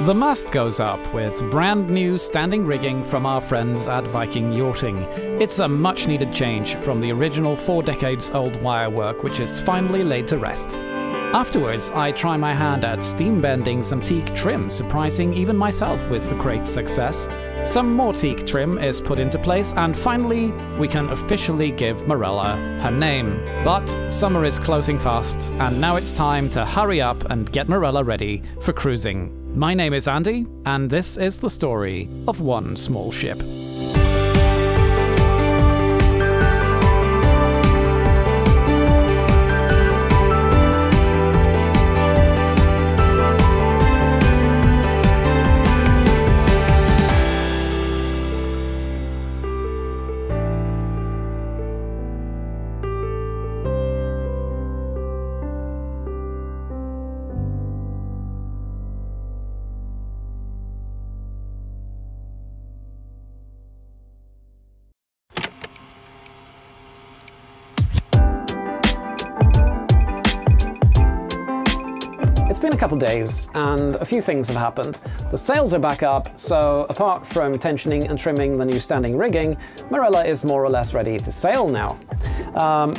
The mast goes up with brand new standing rigging from our friends at Viking Yachting. It's a much needed change from the original 4 decades old wirework, which is finally laid to rest. Afterwards, I try my hand at steam bending some teak trim, surprising even myself with great success. Some more teak trim is put into place, and finally, we can officially give Marella her name. But summer is closing fast, and now it's time to hurry up and get Marella ready for cruising. My name is Andy, and this is the story of one small ship. It's been a couple days and a few things have happened. The sails are back up, so apart from tensioning and trimming the new standing rigging, Marella is more or less ready to sail now.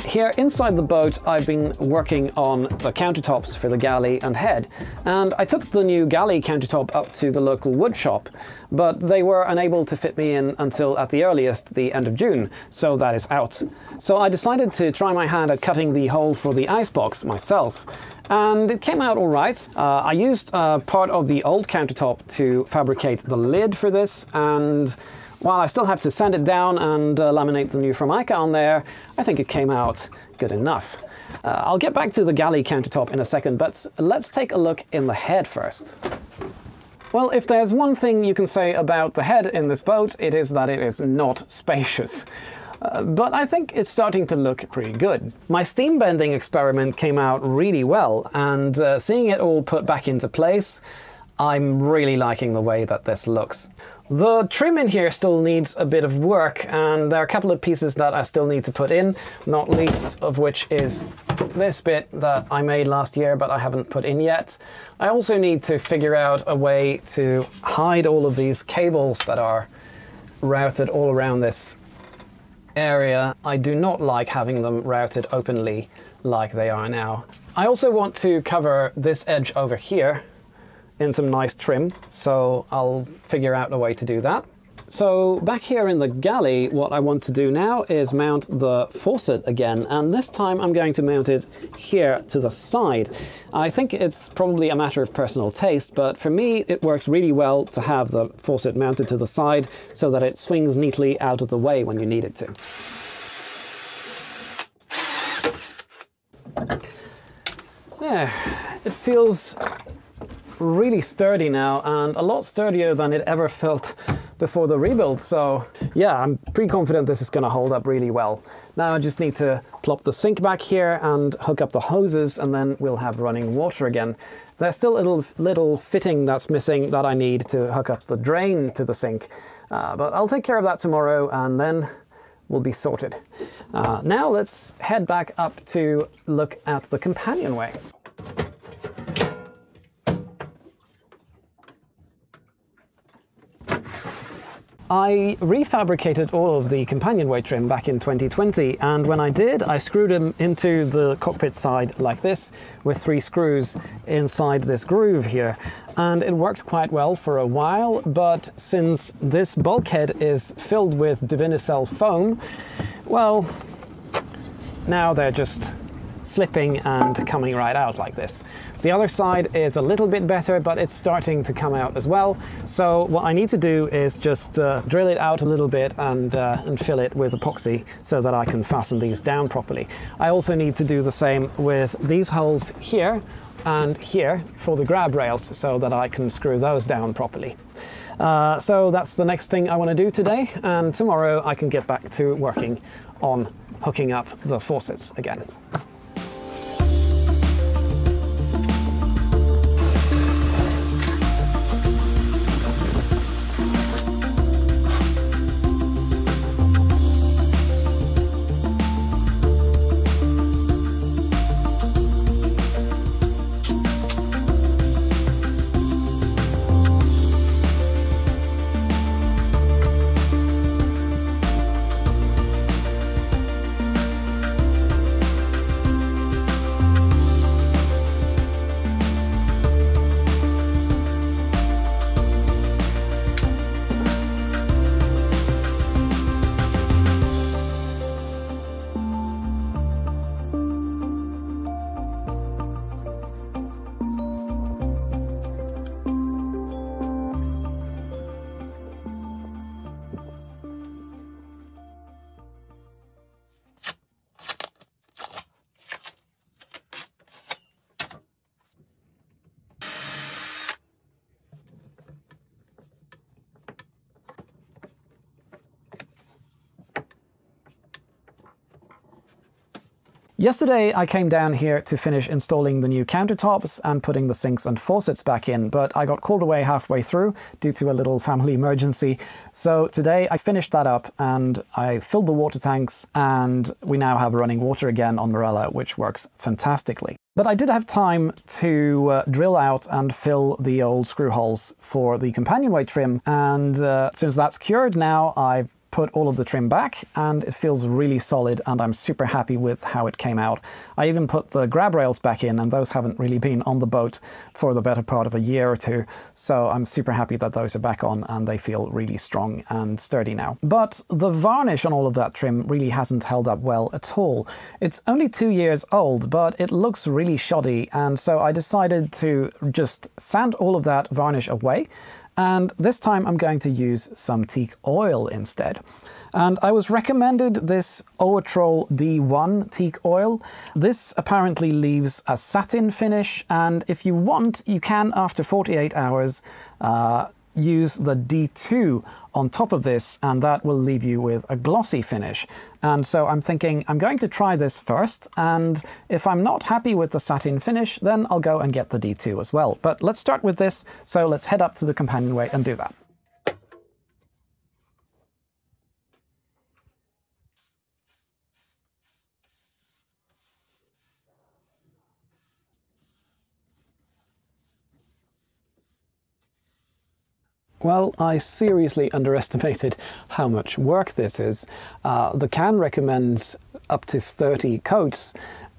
Here inside the boat I've been working on the countertops for the galley and head, and I took the new galley countertop up to the local wood shop, but they were unable to fit me in until at the earliest the end of June, so that is out. So I decided to try my hand at cutting the hole for the icebox myself, and it came out all right. I used part of the old countertop to fabricate the lid for this, and while I still have to sand it down and laminate the new Formica on there, I think it came out good enough. I'll get back to the galley countertop in a second, but let's take a look in the head first. Well, if there's one thing you can say about the head in this boat, it is that it is not spacious. But I think it's starting to look pretty good. My steam bending experiment came out really well, and seeing it all put back into place, I'm really liking the way that this looks. The trim in here still needs a bit of work, and there are a couple of pieces that I still need to put in, not least of which is this bit that I made last year but I haven't put in yet. I also need to figure out a way to hide all of these cables that are routed all around this area. I do not like having them routed openly like they are now. I also want to cover this edge over here in some nice trim, so I'll figure out a way to do that. So back here in the galley, what I want to do now is mount the faucet again, and this time I'm going to mount it here to the side. I think it's probably a matter of personal taste, but for me it works really well to have the faucet mounted to the side so that it swings neatly out of the way when you need it to. There, it feels really sturdy now, and a lot sturdier than it ever felt before the rebuild, so yeah, I'm pretty confident this is going to hold up really well. Now I just need to plop the sink back here and hook up the hoses, and then we'll have running water again. There's still a little fitting that's missing that I need to hook up the drain to the sink, but I'll take care of that tomorrow and then we'll be sorted. Now let's head back up to look at the companionway. I refabricated all of the companionway trim back in 2020, and when I did, I screwed them into the cockpit side like this with 3 screws inside this groove here, and it worked quite well for a while, but since this bulkhead is filled with Divinycell foam, well, now they're just slipping and coming right out like this. The other side is a little bit better, but it's starting to come out as well. So what I need to do is just drill it out a little bit and fill it with epoxy so that I can fasten these down properly. I also need to do the same with these holes here and here for the grab rails so that I can screw those down properly. So that's the next thing I want to do today, and tomorrow I can get back to working on hooking up the faucets again. Yesterday I came down here to finish installing the new countertops and putting the sinks and faucets back in, but I got called away halfway through due to a little family emergency. So today I finished that up and I filled the water tanks, and we now have running water again on Marella, which works fantastically. But I did have time to drill out and fill the old screw holes for the companionway trim, and since that's cured now, I've put all of the trim back and it feels really solid, and I'm super happy with how it came out. I even put the grab rails back in, and those haven't really been on the boat for the better part of a year or two, so I'm super happy that those are back on and they feel really strong and sturdy now. But the varnish on all of that trim really hasn't held up well at all. It's only 2 years old, but it looks really shoddy, and so I decided to just sand all of that varnish away. And this time I'm going to use some teak oil instead. And I was recommended this overhaul D1 teak oil. This apparently leaves a satin finish, and if you want, you can, after 48 hours, use the D2 on top of this, and that will leave you with a glossy finish. And so I'm thinking I'm going to try this first, and if I'm not happy with the satin finish, then I'll go and get the D2 as well. But let's start with this, so let's head up to the companionway and do that. Well, I seriously underestimated how much work this is. The can recommends up to 30 coats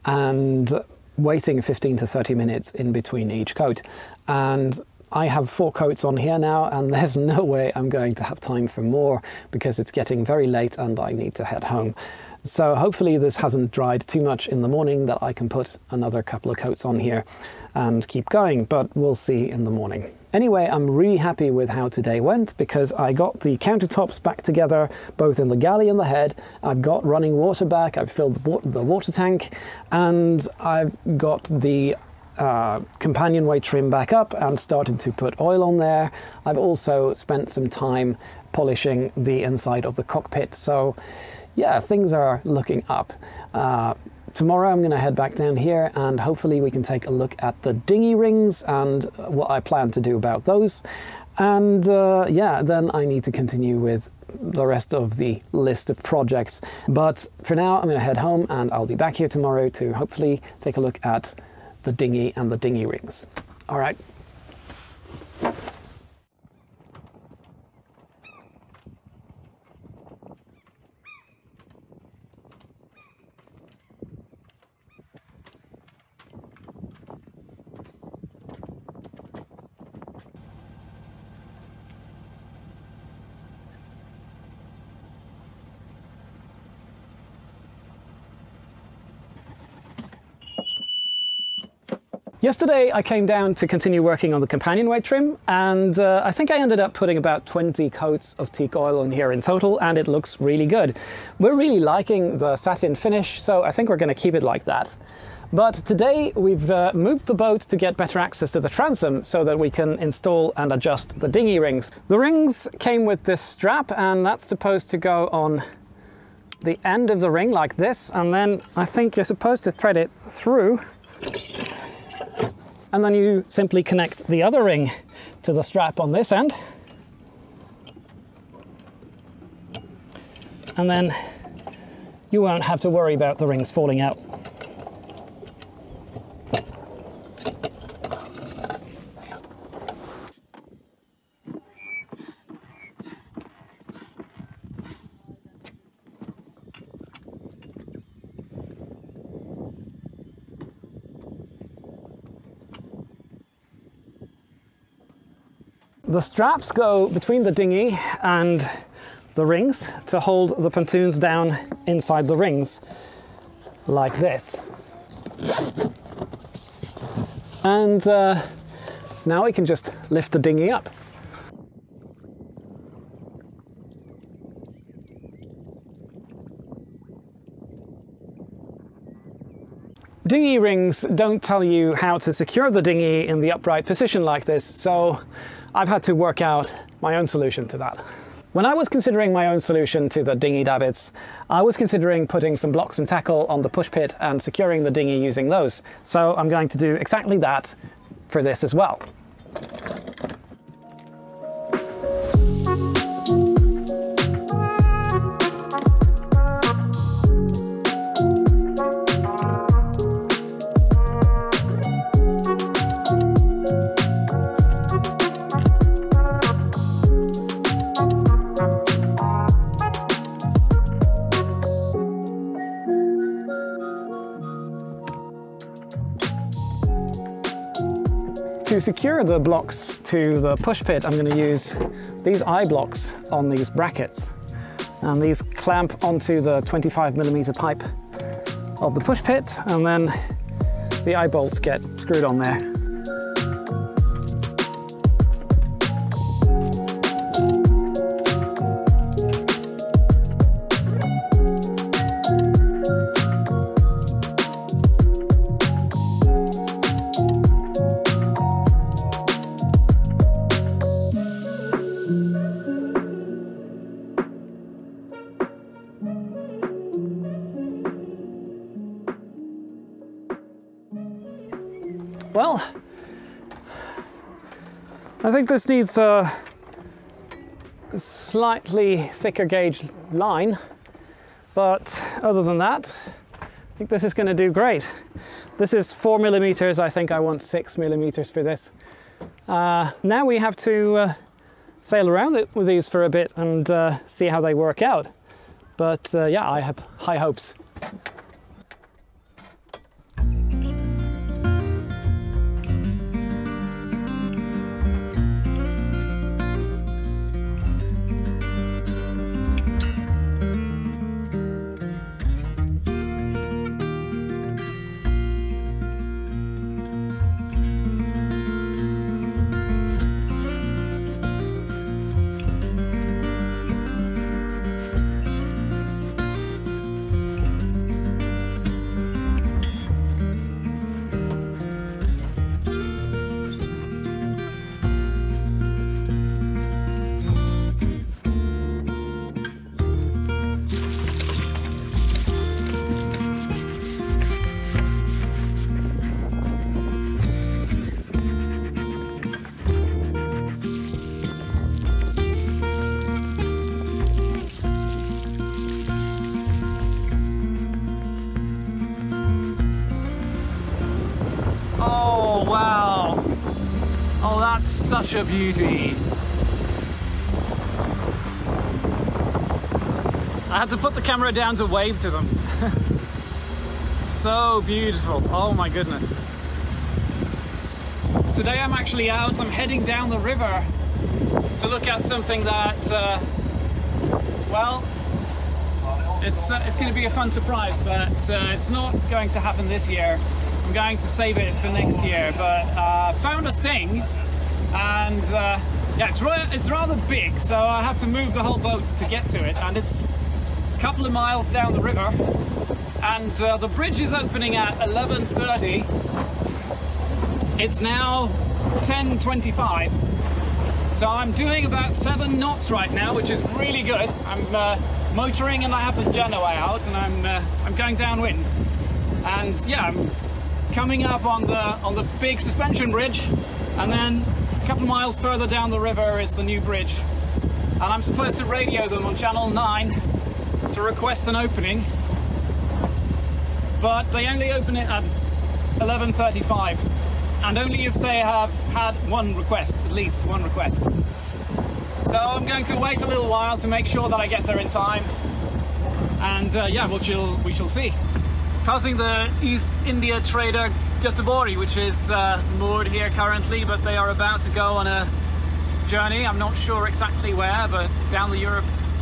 and waiting 15 to 30 minutes in between each coat. And I have 4 coats on here now, and there's no way I'm going to have time for more because it's getting very late and I need to head home. So hopefully this hasn't dried too much in the morning that I can put another couple of coats on here and keep going, but we'll see in the morning. Anyway, I'm really happy with how today went because I got the countertops back together, both in the galley and the head. I've got running water back, I've filled the water tank, and I've got the companionway trim back up and started to put oil on there. I've also spent some time polishing the inside of the cockpit, so yeah, things are looking up. Tomorrow I'm going to head back down here and hopefully we can take a look at the dinghy rings and what I plan to do about those. And yeah, then I need to continue with the rest of the list of projects. But for now, I'm going to head home and I'll be back here tomorrow to hopefully take a look at the dinghy and the dinghy rings. All right. Yesterday I came down to continue working on the companionway trim, and I think I ended up putting about 20 coats of teak oil on here in total, and it looks really good. We're really liking the satin finish, so I think we're going to keep it like that. But today we've moved the boat to get better access to the transom so that we can install and adjust the dinghy rings. The rings came with this strap, and that's supposed to go on the end of the ring like this, and then I think you're supposed to thread it through. And then you simply connect the other ring to the strap on this end. And then you won't have to worry about the rings falling out. The straps go between the dinghy and the rings to hold the pontoons down inside the rings, like this. And now we can just lift the dinghy up. Dinghy rings don't tell you how to secure the dinghy in the upright position like this, so I've had to work out my own solution to that. When I was considering my own solution to the dinghy davits, I was considering putting some blocks and tackle on the push pit and securing the dinghy using those. So I'm going to do exactly that for this as well. To secure the blocks to the push pit, I'm going to use these eye blocks on these brackets, and these clamp onto the 25mm pipe of the push pit, and then the eye bolts get screwed on there. Well, I think this needs a slightly thicker gauge line, but other than that, I think this is going to do great. This is 4mm, I think I want 6mm for this. Now we have to sail around it with these for a bit and see how they work out. But yeah, I have high hopes. Wow, oh, that's such a beauty. I had to put the camera down to wave to them. So beautiful, oh my goodness. Today I'm actually out, I'm heading down the river to look at something that, well, it's going to be a fun surprise, but it's not going to happen this year. I'm going to save it for next year, but found a thing, and yeah, it's rather big, so I have to move the whole boat to get to it, and it's a couple of miles down the river, and the bridge is opening at 11:30. It's now 10:25, so I'm doing about 7 knots right now, which is really good. I'm motoring and I have the genoa out, and I'm going downwind, and yeah, I'm coming up on the big suspension bridge, and then a couple of miles further down the river is the new bridge, and I'm supposed to radio them on channel 9 to request an opening, but they only open it at 11:35, and only if they have had one request, at least one request. So I'm going to wait a little while to make sure that I get there in time, and yeah, we shall see. Passing the East India trader Gothenburg, which is moored here currently, but they are about to go on a journey. I'm not sure exactly where, but down the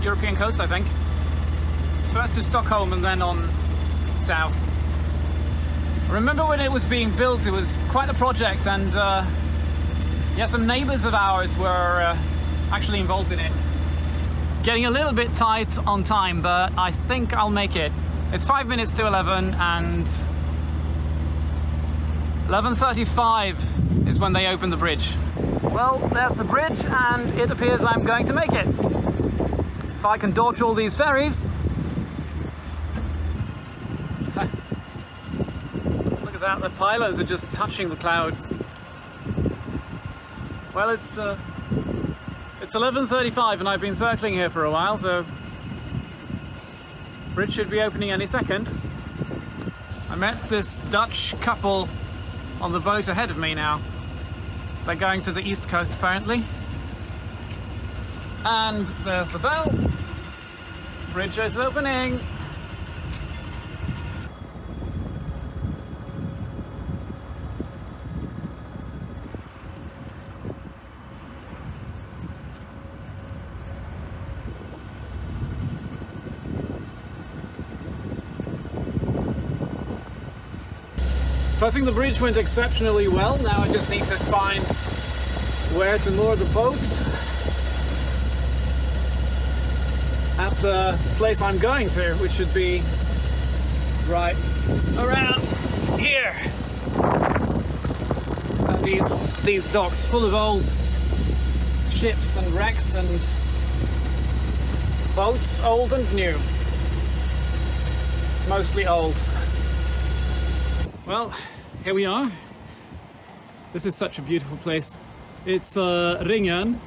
European coast, I think. First to Stockholm and then on south. I remember when it was being built, it was quite a project, and yeah, some neighbours of ours were actually involved in it. Getting a little bit tight on time, but I think I'll make it. It's 5 minutes to 11, and 11:35 is when they open the bridge. Well, there's the bridge, and it appears I'm going to make it. If I can dodge all these ferries. Look at that, the pylons are just touching the clouds. Well, it's 11:35 and I've been circling here for a while, so bridge should be opening any second. I met this Dutch couple on the boat ahead of me now. They're going to the East Coast apparently. And there's the bell. Bridge is opening. Crossing the bridge went exceptionally well. Now I just need to find where to moor the boat at the place I'm going to, which should be right around here. And these docks full of old ships and wrecks and boats, old and new. Mostly old. Well, here we are. This is such a beautiful place. It's Ringen,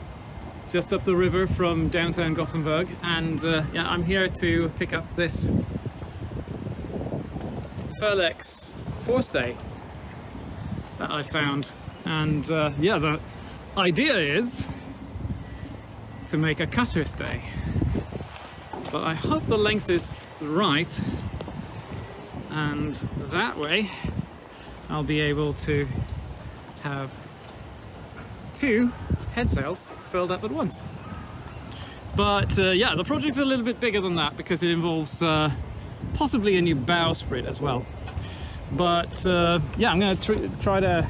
just up the river from downtown Gothenburg, and yeah, I'm here to pick up this Felix forestay that I found. And yeah, the idea is to make a cutter stay, but I hope the length is right, and that way I'll be able to have 2 head sails filled up at once. But yeah, the project's a little bit bigger than that because it involves possibly a new bowsprit as well. But yeah, I'm going to try to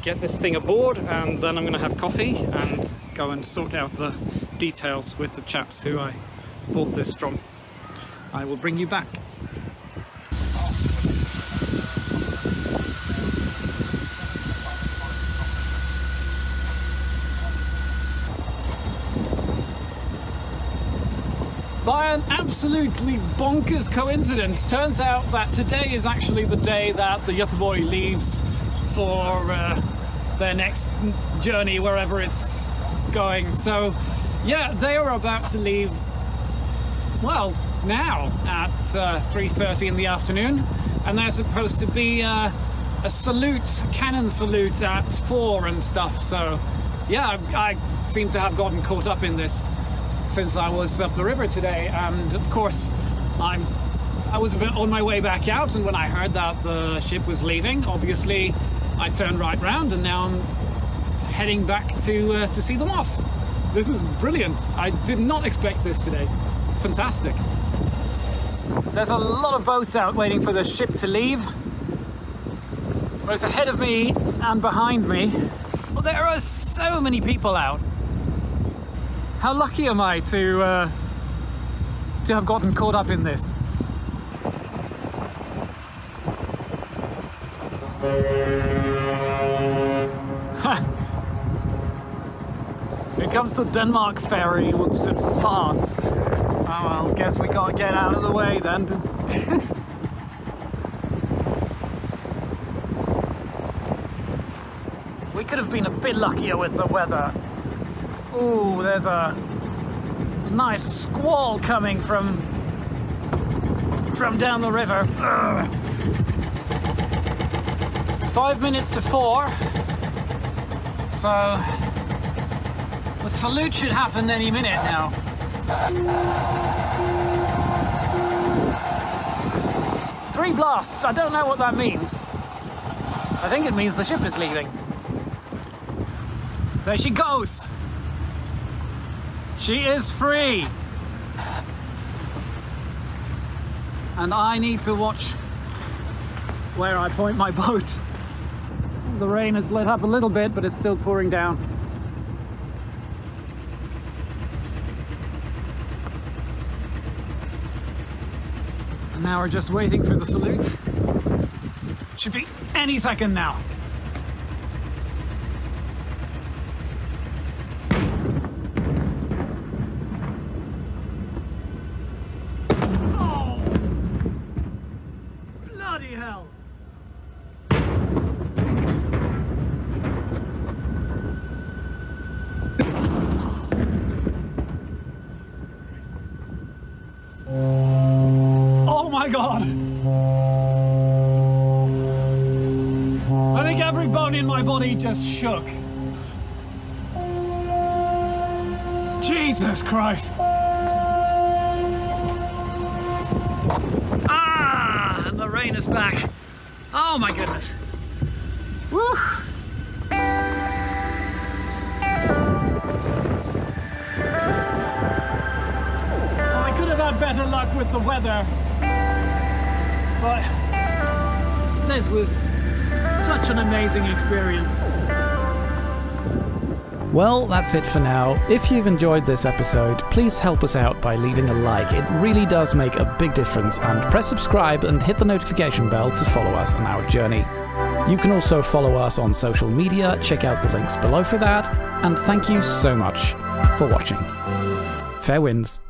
get this thing aboard, and then I'm going to have coffee and go and sort out the details with the chaps who I bought this from. I will bring you back. By an absolutely bonkers coincidence, turns out that today is actually the day that the Göteborg leaves for their next journey, wherever it's going. So yeah, they are about to leave, well, now at 3:30 in the afternoon, and there's supposed to be a salute, a cannon salute at 4 and stuff. So yeah, I seem to have gotten caught up in this since I was up the river today, and of course I was a bit on my way back out, and when I heard that the ship was leaving, obviously I turned right round, and now I'm heading back to see them off. This is brilliant. I did not expect this today. Fantastic. There's a lot of boats out waiting for the ship to leave, both ahead of me and behind me. Well, there are so many people out. How lucky am I to have gotten caught up in this? Here comes the Denmark ferry, wants to pass. Oh well, guess we can't get out of the way then. We could have been a bit luckier with the weather. Ooh, there's a nice squall coming from down the river. Ugh. It's 5 minutes to 4, so the salute should happen any minute now. Three blasts, I don't know what that means. I think it means the ship is leaving. There she goes. She is free. And I need to watch where I point my boat. The rain has let up a little bit, but it's still pouring down. And now we're just waiting for the salute. Should be any second now. My body just shook. Jesus Christ! Ah! And the rain is back. Oh my goodness. Woo! Well, I could have had better luck with the weather, but this was such an amazing experience. Well, that's it for now. If you've enjoyed this episode, please help us out by leaving a like. It really does make a big difference, and press subscribe and hit the notification bell to follow us on our journey. You can also follow us on social media, check out the links below for that, and thank you so much for watching. Fair winds.